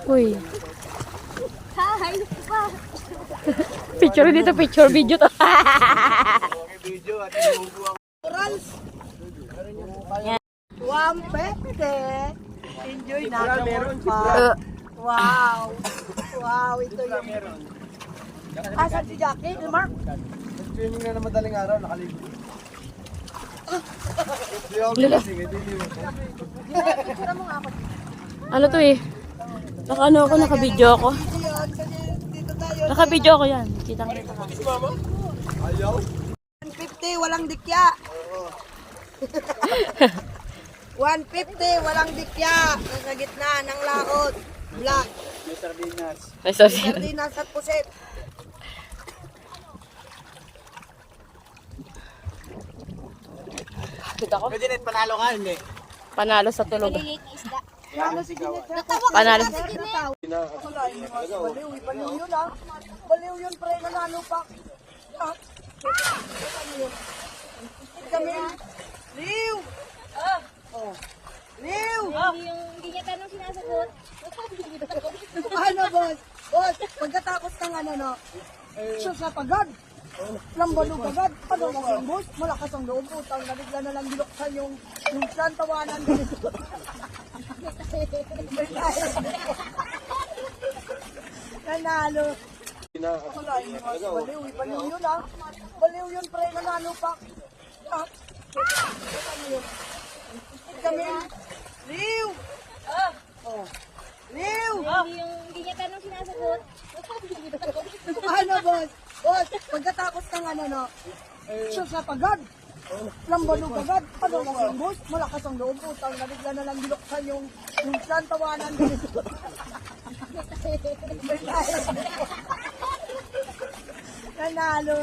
Uy. Hi! Picture dito, picture video to. Video at inuubo ang Corals! Wampete! Enjoy na. meron. Wow! Wow, ito yung... Meron. Asan si Jackie? Ni Mark? Swimming na madaling araw, nakaligo. Hindi ako gising, hindi mo. Picture mo nga ako. Ano to eh? Naka-ano ako, naka-video ako. Yun, kasi dito tayo. Naka-video ako yan. Kitang kita ka. Ayaw? 150, walang dikya. 150, walang dikya. Nasa gitna ng laot. Black. May sardinas. Ay, sorry. Sardinas at puset. Kita ko. Pwede net, panalo ka, hindi? Panalo sa tulog. Ano si Ginit? Panalo. Baliw, baliw yun ah. Baliw yun pre, nanalo pa. Ah. Kami. Liw! Oh. Liw! Hindi niya tanong sinasagot. Ano boss? Boss, pagkatapos ng ano no, siya sa pagad. Lambalog agad. Ano lang yung boss? Malakas ang loob. Utang na bigla na lang binuksan yung plan tawanan. Nanalo. Baliw, baliw yun ah. Baliw yun pre, nanalo pa. Ah. Ano yun? Kami. Liw! Oh. Liw! Hindi niya tanong sinasagot. Ano boss? Boss, pagkatapos ng ano no, siya sa pagad. Lambalog agad. Ano lang yung boss? Malakas ang loob. Utang na bigla na lang binuksan yung plan tawanan. Nanalo.